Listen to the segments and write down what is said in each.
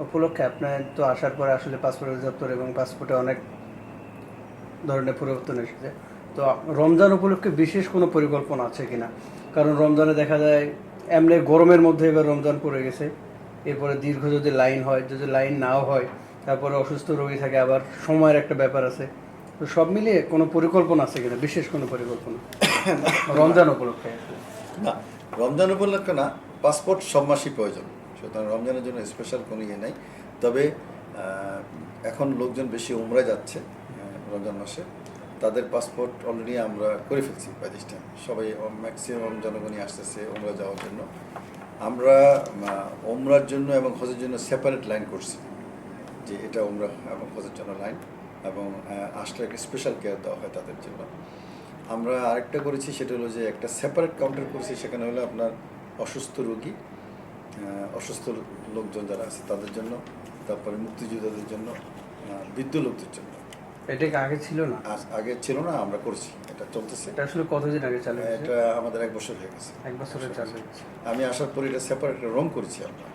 উপলক্ষে আপনার তো আসার পরে আসলে পাসপোর্ট অধিদপ্তর এবং পাসপোর্টে অনেক ধরনের পরিবর্তন এসেছে। তো রমজান উপলক্ষে বিশেষ কোনো পরিকল্পনা আছে কিনা? কারণ রমজানে দেখা যায় এমনি গরমের মধ্যে এবার রমজান পড়ে গেছে, এরপরে দীর্ঘ যদি লাইন হয়, যদি লাইন নাও হয়, তারপরে অসুস্থ রোগী থাকে, আবার সময়ের একটা ব্যাপার আছে। তো সব মিলিয়ে কোনো পরিকল্পনা আছে কিনা, বিশেষ কোনো পরিকল্পনা রমজান উপলক্ষে? না, রমজান উপলক্ষে না, পাসপোর্ট সব মাসই প্রয়োজন, সুতরাং রমজানের জন্য স্পেশাল কোনো ইয়ে নেই। তবে এখন লোকজন বেশি উমরায় যাচ্ছে রমজান মাসে, তাদের পাসপোর্ট অলরেডি আমরা করে ফেলছি বাই দিস টাইম। সবাই ম্যাক্সিমাম জনগণই আসতেছে উমরা যাওয়ার জন্য। আমরা উমরার জন্য এবং হজের জন্য সেপারেট লাইন করছি, যে এটা উমরা এবং হজের জন্য লাইন, এবং আসলে একটা স্পেশাল কেয়ার দেওয়া হয় তাদের জন্য। আমরা আরেকটা করেছি, সেটা হলো যে একটা সেপারেট কাউন্টার করেছি, সেখানে হলো আপনার অসুস্থ রোগী, অসুস্থ লোকজন যারা আছে তাদের জন্য, তারপরে মুক্তিযোদ্ধাদের জন্য, বৃদ্ধ লোকদের জন্য। এটা কি আগে ছিল না? আগে ছিল না, আমরা করছি, এটা চলতেছে। এটা আসলে কতদিন আগে চালু হয়েছে? এটা আমাদের 1 বছর হয়ে গেছে। 1 বছরের চালু হয়েছে। আমি আসার পরে এটা সেপারেট একটা রুম করেছি আমরা,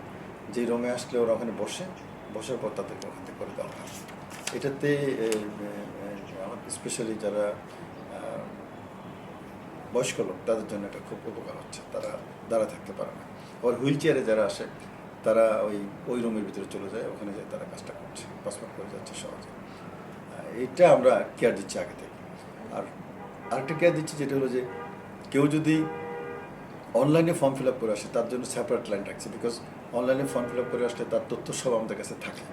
যেই রুমে আসলে ওরা ওখানে বসার পর তাদেরকে ওখান থেকে করে দেওয়া হয়। এটাতে আমার স্পেশালি যারা বয়স্ক লোক, তাদের জন্য এটা খুব উপকার হচ্ছে। তারা দাঁড়া থাকতে পারে না, আবার হুইল চেয়ারে যারা আসে তারা ওই রুমের ভিতরে চলে যায়, ওখানে যায় তারা কাজটা করছে, পাসপোর্ট করে যাচ্ছে সহজে। এটা আমরা কেয়ার দিচ্ছি আগে থেকে। আর আরেকটা কেয়ার দিচ্ছি, যেটা হলো যে কেউ যদি অনলাইনে ফর্ম ফিল আপ করে আসে, তার জন্য সেপারেট লাইন রাখছে, বিকজ অনলাইনে ফর্ম ফিল আপ করে আসলে তার তথ্য সব আমাদের কাছে থাকে,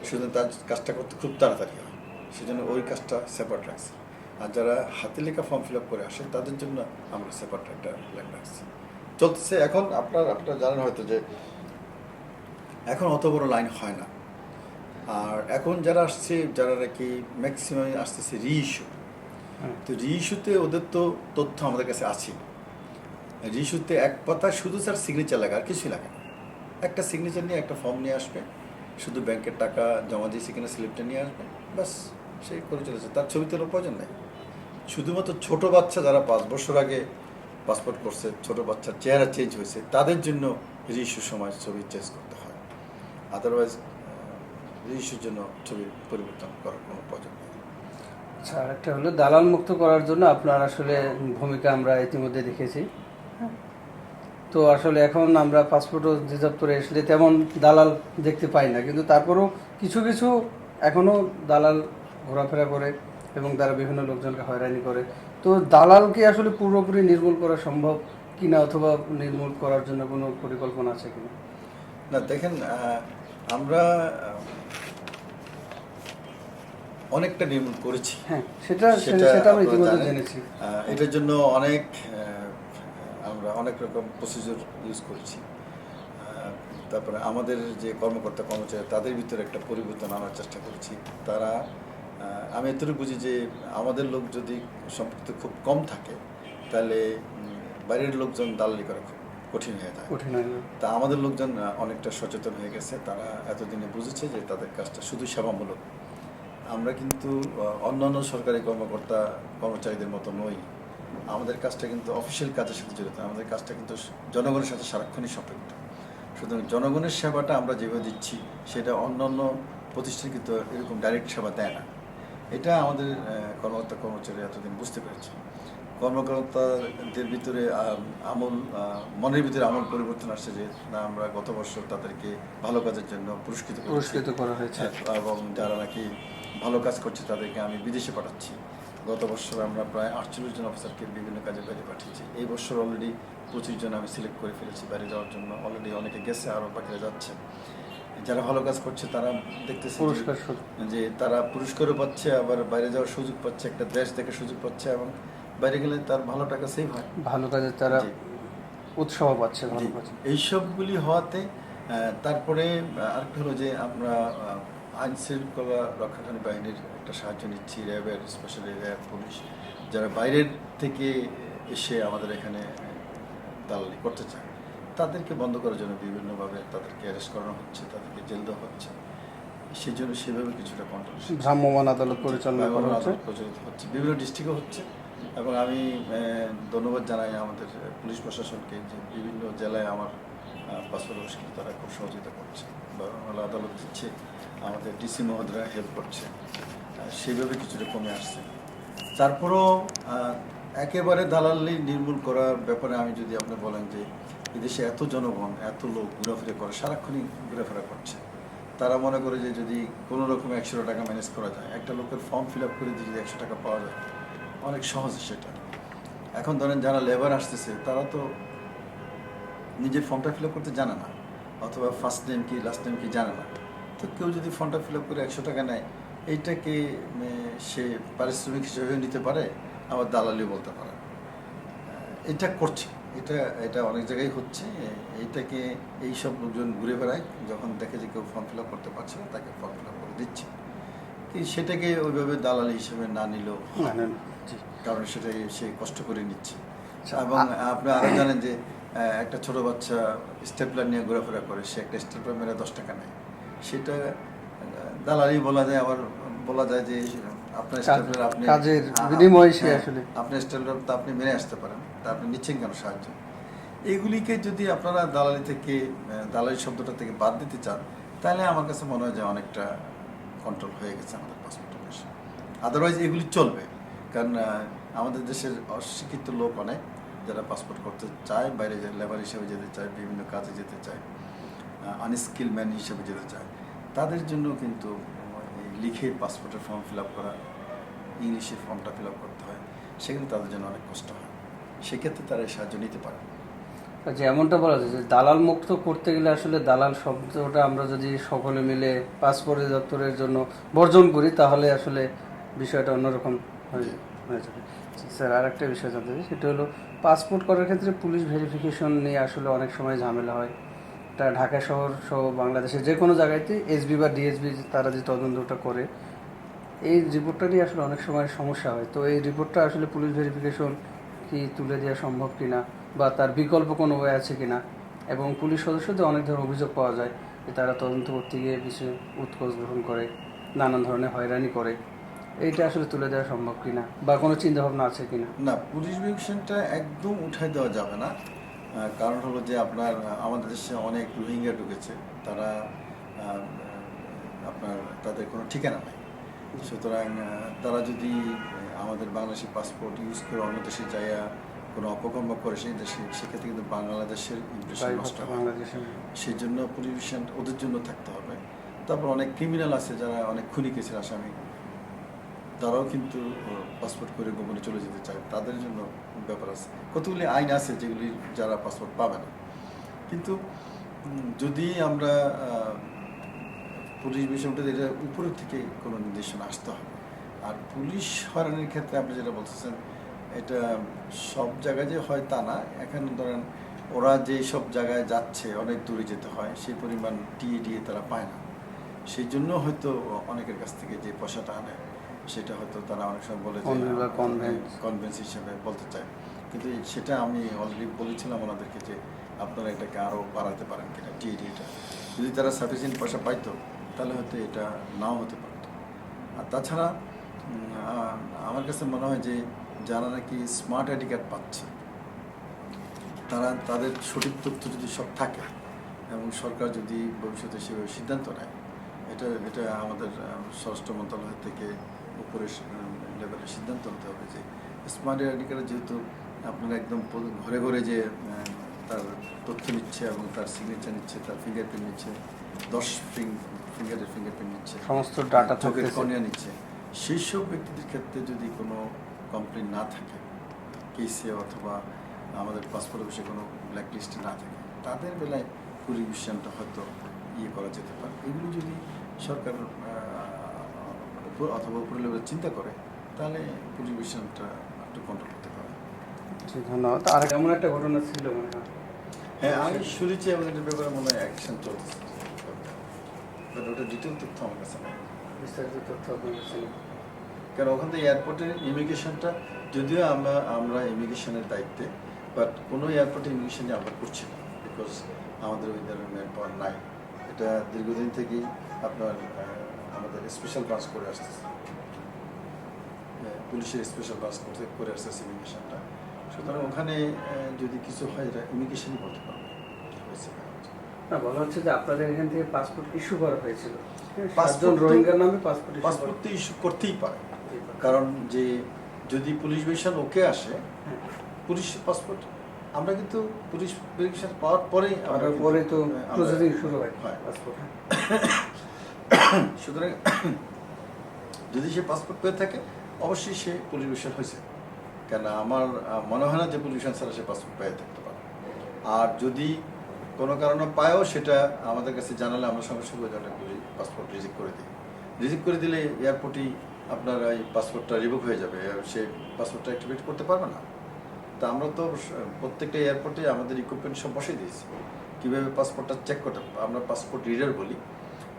সেজন্য তার কাজটা করতে খুব তাড়াতাড়ি হয়, সেজন্য ওই কাজটা সেপারেট রাখছে। আর যারা হাতে লেখা ফর্ম ফিল আপ করে আসে, তাদের জন্য আমরা সেপারেট একটা লাইন রাখছি, চলতেছে। এখন আপনারা জানেন হয়তো যে এখন অত বড় লাইন হয় না। আর এখন যারা আসছে, যারা নাকি ম্যাক্সিমাম আসতেছে রিইস্যু, তো রিইস্যুতে ওদের তো তথ্য আমাদের কাছে আছে। রিইস্যুতে এক পাতা শুধু স্যার সিগনেচার লাগে, আর কিছুই লাগে না। একটা সিগনেচার নিয়ে একটা ফর্ম নিয়ে আসবে, শুধু ব্যাংকের টাকা জমা দিয়েছে কিনা স্লিপটা নিয়ে আসবে, বাস, সে করে চলেছে, তার ছবি তোলার প্রয়োজন নেই। শুধুমাত্র ছোট বাচ্চা যারা 5 বছর আগে পাসপোর্ট করছে, ছোট বাচ্চার চেহারা চেঞ্জ হয়েছে, তাদের জন্য রিইস্যুর সময় ছবি চেঞ্জ করতে হয়। আদারওয়াইজ রিইস্যুর জন্য ছবি পরিবর্তন করার কোনো প্রয়োজন নেই। আচ্ছা, আরেকটা হলো দালাল মুক্ত করার জন্য আপনার আসলে ভূমিকা আমরা ইতিমধ্যে দেখেছি। তো আসলে এখন আমরা পাসপোর্ট অধিদপ্তরে আসলে তেমন দালাল দেখতে পাই না, কিন্তু তারপরেও কিছু কিছু এখনও দালাল ঘোরাফেরা করে এবং তারা বিভিন্ন লোকজনকে হয়রানি করে। তো দালালকে আসলে পুরোপুরি নির্মূল করা সম্ভব কিনা, অথবা নির্মূল করার জন্য কোনো পরিকল্পনা আছে কিনা? না, দেখেন, আমরা অনেকটা নির্মূল করেছি। হ্যাঁ, সেটা আমরা ইতিমধ্যে জেনেছি। এটার জন্য আমরা অনেক রকম প্রসিডিউর ইউজ করেছি। তারপরে আমাদের যে কর্মকর্তা কর্মচারী, তাদের ভিতরে একটা পরিবর্তন আনার চেষ্টা করেছি। তারা, আমি এতটুকু বুঝি যে আমাদের লোক যদি সম্পৃক্ত খুব কম থাকে, তাহলে বাইরের লোকজন দালালি করা খুব কঠিন হয়ে যায়। তা আমাদের লোকজন অনেকটা সচেতন হয়ে গেছে, তারা এতদিনে বুঝেছে যে তাদের কাজটা শুধু সেবামূলক। আমরা কিন্তু অন্যান্য সরকারি কর্মকর্তা কর্মচারীদের মতো নই। আমাদের কাজটা কিন্তু অফিসিয়াল কাজের সাথে জড়িত, আমাদের কাজটা কিন্তু জনগণের সাথে সারাক্ষণই সম্পৃক্ত। সুতরাং জনগণের সেবাটা আমরা যেভাবে দিচ্ছি, সেটা অন্যান্য প্রতিষ্ঠান কিন্তু এরকম ডাইরেক্ট সেবা দেয় না। এটা আমাদের কর্মকর্তা কর্মচারী এতদিন বুঝতে পেরেছে। কর্মকর্তাদের ভিতরে মনের ভিতরে আমল পরিবর্তন আসছে, যে না, আমরা গত বছর তাদেরকে ভালো কাজের জন্য পুরস্কৃত করা হয়েছে, এবং যারা নাকি ভালো কাজ করছে তাদেরকে আমি বিদেশে পাঠাচ্ছি। গত বছর আমরা প্রায় 48 জন অফিসারকে বিভিন্ন কাজে বাইরে পাঠিয়েছি। এই বছর অলরেডি 25 জন আমি সিলেক্ট করে ফেলেছি বাইরে যাওয়ার জন্য। অলরেডি অনেকে গেছে, আরও বাকিরা যাচ্ছে। যারা ভালো কাজ করছে তারা দেখতেছে যে তারা পুরস্কারও পাচ্ছে, আবার বাইরে যাওয়ার সুযোগ পাচ্ছে, একটা দেশ দেখে সুযোগ পাচ্ছে, এবং বাইরে গেলে তার ভালো টাকা সেভ হয়, ভালো কাজে তারা উৎসাহ পাচ্ছে। এইসবগুলি হওয়াতে তারপরে আরেকটা হলো যে আমরা আইন শৃঙ্খলা রক্ষাকারী বাহিনীর একটা সাহায্য নিচ্ছি, র্যাবের, স্পেশালি র্যাব, পুলিশ, যারা বাইরের থেকে এসে আমাদের এখানে দালালি করতে চায়, তাদেরকে বন্ধ করার জন্য বিভিন্নভাবে তাদেরকে অ্যারেস্ট করানো হচ্ছে, তাদেরকে জেল দেওয়া হচ্ছে। সেই জন্য সেভাবে কিছুটা কন্ট্রোল, ভ্রাম্যমাণ আদালত পরিচালনা হচ্ছে, বিভিন্ন ডিস্ট্রিক্টে হচ্ছে। এবং আমি ধন্যবাদ জানাই আমাদের পুলিশ প্রশাসনকে, যে বিভিন্ন জেলায় আমার পাসপোর্ট অফিস তারা খুব সহযোগিতা করছে। বা আদালত দিচ্ছে, আমাদের ডিসি মহোদয়রা হেল্প করছে, সেইভাবে কিছুটা কমে আসছে। তারপরেও একেবারে দালালি নির্মূল করার ব্যাপারে আমি যদি আপনি বলেন যে এদেশে এত জনগণ, এত লোক ঘোরাফেরা করে, সারাক্ষণই ঘোরাফেরা করছে, তারা মনে করে যে যদি কোনো রকম 100 টাকা ম্যানেজ করা যায়, একটা লোকের ফর্ম ফিল আপ করে দিয়ে যদি 100 টাকা পাওয়া যায়, অনেক সহজ সেটা। এখন ধরেন যারা লেবার আসতেছে তারা তো নিজের ফর্মটা ফিল আপ করতে জানে না, অথবা ফার্স্ট নেম কি লাস্ট নেম কি জানে না। তো কেউ যদি ফর্মটা ফিল আপ করে 100 টাকা নেয়, এইটাকে সে পারিশ্রমিক হিসেবে নিতে পারে, আবার দালালি বলতে পারে। এটা করছে, এটা এটা অনেক জায়গায় হচ্ছে। এইটাকে এইসব লোকজন ঘুরে বেড়ায়, যখন দেখে যে কেউ ফর্ম ফিল আপ করতে পারছে না, তাকে ফর্ম ফিল আপ করে দিচ্ছে। কি সেটাকে ওইভাবে দালালি হিসেবে না নিলেও, কারণ সেটাই সে কষ্ট করে নিচ্ছে। এবং আপনি আরও জানেন যে একটা ছোট বাচ্চা স্টেপলার নিয়ে ঘোরাফেরা করে, সে একটা স্টেপলার মেরে 10 টাকা নেয়, সেটা দালালি বলা যায়। আবার বলা যায় যে আপনার স্টেপলার আপনি কাজের বিনিময়ে সে আসলে আপনার স্টেপলার তো আপনি মেরে আসতে পারেন, তা আপনি নিচ্ছেন কেন সাহায্য? এগুলিকে যদি আপনারা দালালি থেকে, দালালি শব্দটা থেকে বাদ দিতে চান, তাহলে আমার কাছে মনে হয় যে অনেকটা কন্ট্রোল হয়ে গেছে আমাদের পাসপোর্টের বিষয়ে। আদারওয়াইজ এগুলি চলবে, কারণ আমাদের দেশের অশিক্ষিত লোক অনেক, যারা পাসপোর্ট করতে চায়, বাইরে লেবার হিসেবে যেতে চায়, বিভিন্ন কাজে যেতে চায়, আনস্কিল ম্যান হিসেবে যেতে চায়, তাদের জন্য কিন্তু এই লিখে পাসপোর্টের ফর্ম ফিল আপ করা, ইংলিশে ফর্মটা ফিল আপ করতে হয়, সেখানে তাদের জন্য অনেক কষ্ট হয়। সেক্ষেত্রে তারা এই সাহায্য নিতে পারে। যে এমনটা বলা যায় যে দালাল মুক্ত করতে গেলে আসলে দালাল শব্দটা আমরা যদি সকলে মিলে পাসপোর্ট দপ্তরের জন্য বর্জন করি, তাহলে আসলে বিষয়টা অন্যরকম হয়ে যাবে। স্যার, আর একটা বিষয় জানতে চাই, সেটা হলো পাসপোর্ট করার ক্ষেত্রে পুলিশ ভেরিফিকেশন নিয়ে আসলে অনেক সময় ঝামেলা হয়। এটা ঢাকা শহর সহ বাংলাদেশের যে কোনো জায়গাতে এসবি বা ডিএসবি তারা যে তদন্তটা করে, এই রিপোর্টটা নিয়ে আসলে অনেক সময় সমস্যা হয়। তো এই রিপোর্টটা আসলে পুলিশ ভেরিফিকেশন কি তুলে দেওয়া সম্ভব কিনা, বা তার বিকল্প কোনো ওয়ে আছে কিনা, এবং পুলিশ সদস্যদের অনেক ধরনের অভিযোগ পাওয়া যায় যে তারা তদন্ত করতে গিয়ে বিষয়ে উৎকোচ গ্রহণ করে, নানান ধরনের হয়রানি করে। এইটা আসলে তুলে দেওয়া সম্ভব কিনা, বা কোনো চিন্তাভাবনা আছে কিনা? না, পুলিশ ভেরিফিকেশনটা একদম উঠাই দেওয়া যাবে না। কারণ হলো যে আপনার আমাদের দেশে অনেক রোহিঙ্গা ঢুকেছে, তারা আপনার তাদের কোনো ঠিকানা নেই। সুতরাং তারা যদি আমাদের বাংলাদেশি পাসপোর্ট ইউজ করে অন্য দেশে যাইয়া কোনো অপকর্ম করে সেই দেশে, সেক্ষেত্রে কিন্তু বাংলাদেশের ইমপ্রেশন নষ্ট হয়। সেই জন্য পুলিশ ভেরিফিকেশন ওদের জন্য থাকতে হবে। তারপর অনেক ক্রিমিনাল আছে, যারা অনেক খুনি কেসের আসামি, তারাও কিন্তু পাসপোর্ট করে গোপনে চলে যেতে চায়, তাদের জন্য ব্যাপার আছে। কতগুলি আইন আছে যেগুলি যারা পাসপোর্ট পাবে না। কিন্তু যদি আমরা পুলিশ বিষয়টা, এটা উপরের থেকে কোনো নির্দেশনা আসতে হবে। আর পুলিশ হয়রানির ক্ষেত্রে আপনি যেটা বলতেছেন, এটা সব জায়গায় যে হয় তা না। এখানে ধরেন ওরা যে সব জায়গায় যাচ্ছে, অনেক দূরে যেতে হয়, সেই পরিমাণ টিএ তারা পায় না। সেই জন্য হয়তো অনেকের কাছ থেকে যে পয়সাটা আনে, সেটা হয়তো তারা অনেক সময় বলে যে কনভেন্স হিসেবে বলতে চায়। কিন্তু সেটা আমি অলরেডি বলেছিলাম ওনাদেরকে যে আপনারা এটাকে আরও বাড়াতে পারেন কিনা টিএডিটা। যদি তারা সাফিসিয়েন্ট পয়সা পাইতো, তাহলে হয়তো এটা নাও হতে পারতো। আর তাছাড়া আমার কাছে মনে হয় যে যারা নাকি স্মার্ট আইডি কার্ড পাচ্ছে, তারা তাদের সঠিক তথ্য যদি সব থাকে, এবং সরকার যদি ভবিষ্যতে সেভাবে সিদ্ধান্ত নেয়, এটা আমাদের স্বরাষ্ট্র মন্ত্রণালয় থেকে উপরে লেভেলে সিদ্ধান্ত নিতে হবে যে স্মার্ট আইডি কার্ডে যেহেতু আপনারা একদম ঘরে ঘরে যে তার তথ্য নিচ্ছে, এবং তার সিগনেচার নিচ্ছে, তার ফিঙ্গারপ্রিন্ট নিচ্ছে, 10 ফিঙ্গারের ফিঙ্গারপ্রিন্ট নিচ্ছে, সমস্ত ডাটা চোখের কর্নিয়া নিচ্ছে, সেই সব ব্যক্তিদের ক্ষেত্রে যদি কোনো কমপ্লেন না থাকে কেসে, অথবা আমাদের পাসপোর্ট অফিসে কোনো ব্ল্যাক লিস্টে না থাকে, তাদের বেলায় পরিবেশনটা হয়তো করা যেতে পারে। এগুলো যদি সরকার অথবা উপরে লেভেলে চিন্তা করে, তাহলে পরিবেশনটা একটু কন্ট্রোল করতে পারে। ধন্যবাদ। আর এমন একটা ঘটনা ছিল মনে হয়, হ্যাঁ আমি শুনেছি, এবং এটার ব্যাপারে মনে হয় অ্যাকশন চলতেছে, ওটা ডিটেল তথ্য আমার কাছে নেই, বিস্তারিত তথ্য আপনার কাছে নেই। কারণ ওখান থেকে এয়ারপোর্টের ইমিগ্রেশনটা, যদিও আমরা ইমিগ্রেশনের দায়িত্বে, বাট কোনো এয়ারপোর্টে ইমিগ্রেশনে আমরা করছি না, বিকজ আমাদের ওই ধরনের ম্যান পাওয়ার নাই। এটা দীর্ঘদিন থেকেই আপনার আমাদের স্পেশাল ব্রাঞ্চ করে আসতেছে, পুলিশের স্পেশাল ব্রাঞ্চ করে আসতেছে ইমিগ্রেশনটা। সুতরাং ওখানে যদি কিছু হয়, এটা ইমিগ্রেশনই বলতে পারবে হয়েছে। না, বলা হচ্ছে যে আপনাদের এখান থেকে পাসপোর্ট ইস্যু করা হয়েছিল, হ্যাঁ, Passport 7 জন তো- রোহিঙ্গার নামে পাসপোর্ট ইস্যু পাসপোর্ট তো ইস্যু করতেই পারে, কারণ যে যদি পুলিশ ভেরিফিকেশন ওকে আসে, পুলিশ পাসপোর্ট আমরা কিন্তু পুলিশ ভেরিফিকেশন পাওয়ার পরেই পরে তো আমরা- প্রসেসিং শুরু হয় হয়। পাসপোর্ট। সুতরাং যদি সে পাসপোর্ট পেয়ে থাকে অবশ্যই সে পুলিশ ভেরিফিকেশন হয়েছে, কেন আমার মনে হয় না যে পুলিশ ভেরিফিকেশন ছাড়া সে পাসপোর্ট পেয়ে থাকতে পারে। আর যদি কোনো কারণে পায়ও সেটা আমাদের কাছে জানালে আমরা সঙ্গে সঙ্গে পুলিশ পাসপোর্ট রিজেক্ট করে দিই। রিজেক্ট করে দিলে এয়ারপোর্টেই আপনার এই পাসপোর্টটা রিভোক হয়ে যাবে, সে পাসপোর্টটা অ্যাক্টিভেট করতে পারবে না। তা আমরা তো প্রত্যেকটা এয়ারপোর্টে আমাদের ইকুইপমেন্ট সব বসিয়ে দিয়েছি কীভাবে পাসপোর্টটা চেক করতে হবে। আমরা পাসপোর্ট রিডার বলি,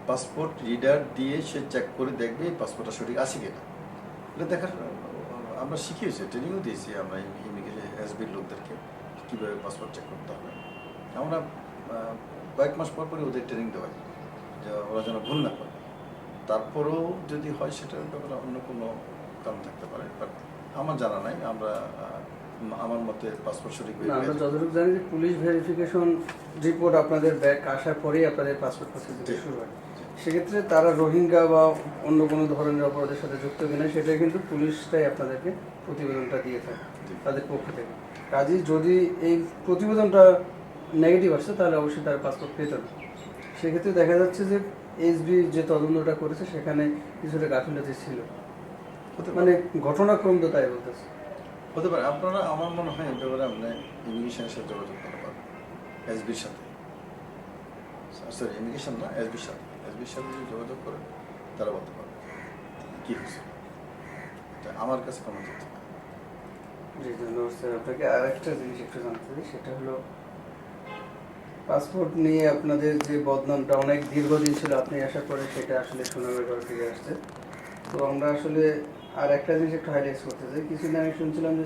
পাসপোর্ট রিডার দিয়ে সে চেক করে দেখবে এই পাসপোর্টটা সঠিক আছে কিনা। এটা দেখার আমরা শিখিয়েছি, ট্রেনিংও দিয়েছি আমরা ইমিগ্রেশন এসবির লোকদেরকে কীভাবে পাসপোর্ট চেক করতে হবে। আমরা কয়েক মাস পর পরে ওদের ট্রেনিং দেওয়া হয় যে ওরা যেন ভুল না করে। তারপরেও যদি হয় সেটার ব্যাপারে অন্য কোনো কারণ থাকতে পারে, বাট আমার জানা নাই। আমরা আমার মতে পাসপোর্ট সঠিক না, আমরা যতটুকু জানি যে পুলিশ ভেরিফিকেশন রিপোর্ট আপনাদের ব্যাক আসার পরেই আপনাদের পাসপোর্ট প্রসেসিং শুরু হয়। সেক্ষেত্রে তারা রোহিঙ্গা বা অন্য কোনো ধরনের অপরাধের সাথে যুক্ত কিনা সেটা কিন্তু পুলিশটাই আপনাদেরকে প্রতিবেদনটা দিয়ে থাকে তাদের পক্ষ থেকে। কাজেই যদি এই প্রতিবেদনটা নেগেটিভ আসছে তাহলে অবশ্যই তার পাসপোর্ট পেত না। সেক্ষেত্রে দেখা যাচ্ছে যে এসবি যে তদন্তটা করেছে সেখানে কিছুটা গাফিলতি ছিল, মানে ঘটনাক্রম তো তাই বলতেছে। হতে পারে। আপনারা আমার মনে হয় এই ব্যাপারে আপনি ইমিগ্রেশনের সাথে যোগাযোগ করতে পারবেন, এসবির সাথে, সরি ইমিগ্রেশন না, এসবির সাথে যদি যোগাযোগ করেন তারা বলতে পারবে কী হয়েছে। এটা আমার কাছে কোনো তথ্য নেই। জি ধন্যবাদ স্যার আপনাকে। আর একটা জিনিস একটু জানতে চাই, সেটা হলো পাসপোর্ট নিয়ে আপনাদের যে বদনামটা অনেক দীর্ঘদিন ছিল, আপনি আসার পরে সেটা আসলে সুনামের ঘরে ফিরে আসছে। তো আমরা আসলে আর একটা জিনিস একটু হাইলাইট করতে চাই। কিছুদিন আমি শুনছিলাম যে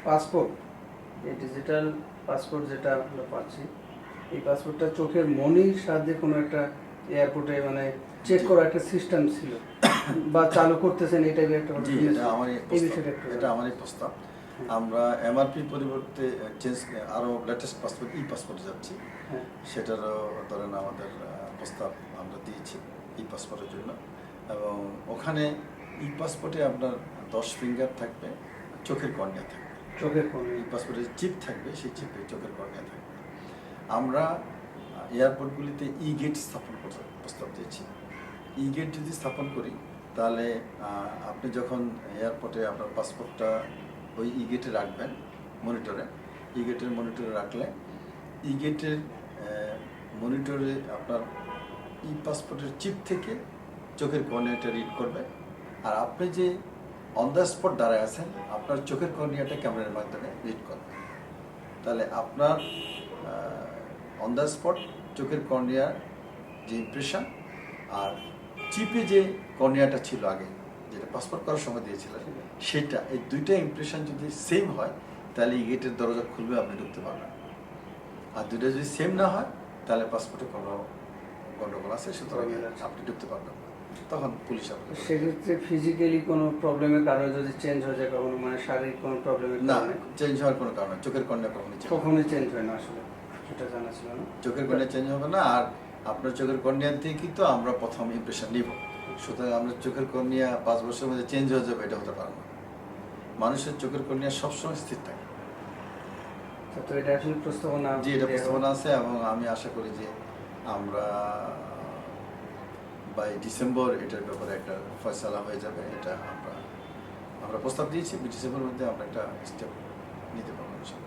পাসপোর্ট, এই ডিজিটাল পাসপোর্ট যেটা আমরা পাচ্ছি, এই পাসপোর্টটা চোখের মনির সাহায্যে কোনো একটা এয়ারপোর্টে মানে চেক করা একটা সিস্টেম ছিল বা চালু করতেছেন, এই টাইপের একটা জি, এটা আমারই এই বিষয়টা একটু এটা আমারই প্রস্তাব। আমরা এমআরপির পরিবর্তে চেঞ্জ আরও লেটেস্ট পাসপোর্ট পাসপোর্টে যাচ্ছি। হ্যাঁ, সেটারও ধরেন আমাদের প্রস্তাব আমরা দিয়েছি পাসপোর্টের জন্য। এবং ওখানে পাসপোর্টে আপনার 10 ফিঙ্গার থাকবে, চোখের কর্নিয়া থাকবে। চোখের কোণে পাসপোর্টের চিপ থাকবে, সেই চিপে চোখের কর্নিয়া থাকবে। আমরা এয়ারপোর্টগুলিতে গেট স্থাপন করতে প্রস্তাব দিয়েছি। গেট যদি স্থাপন করি তাহলে আপনি যখন এয়ারপোর্টে আপনার পাসপোর্টটা ওই গেটে রাখবেন, মনিটরে, গেটের মনিটরে রাখলে গেটের মনিটরে আপনার পাসপোর্টের চিপ থেকে চোখের কর্নিয়াটা রিড করবে। আর আপনি যে অন দ্য স্পট দাঁড়ায় আছেন, আপনার চোখের কর্নিয়াটা ক্যামেরার মাধ্যমে রিড করবে। তাহলে আপনার অন দ্য স্পট চোখের কর্নিয়ার যে ইমপ্রেশন আর চিপে যে কর্নিয়াটা ছিল আগে, যেটা পাসপোর্ট করার সময় দিয়েছিলেন, সেটা, এই দুইটা ইমপ্রেশন যদি সেম হয় তাহলে গেটের দরজা খুলবে, আপনি ঢুকতে পারবেন। আর দুইটা যদি সেম না হয় তাহলে পাসপোর্টে কোনো গন্ডগোল আছে, সুতরাং আপনি ঢুকতে পারবেন না। তখন পুলিশ আপনাকে সেক্ষেত্রে ফিজিক্যালি কোনো প্রবলেমের কারণে যদি চেঞ্জ হয়ে যায় কখনো, মানে শারীরিক কোনো প্রবলেমের না, কারণে চেঞ্জ হওয়ার কোনো কারণ নেই। চোখের কর্নিয়া কখনোই চেঞ্জ হয় না, আসলে সেটা জানা ছিল না। চোখের কর্নিয়া চেঞ্জ হবে না। আর আপনার চোখের কর্নিয়া দিয়ে কিন্তু আমরা প্রথম ইমপ্রেশন নিব, সুতরাং আমরা চোখের কর্নিয়া 5 বছরের মধ্যে চেঞ্জ হয়ে যাবে এটা হতে পারে না। মানুষের চোখের কর্নিয়া সবসময় স্থির থাকে। তো এটা আসলে প্রস্তাবনা, জি, এটা প্রস্তাবনা আছে এবং আমি আশা করি যে আমরা বাই ডিসেম্বর এটার ব্যাপারে একটা ফয়সালা হয়ে যাবে। এটা আমরা প্রস্তাব দিয়েছি, ডিসেম্বরের মধ্যে আমরা একটা স্টেপ নিতে পারবো।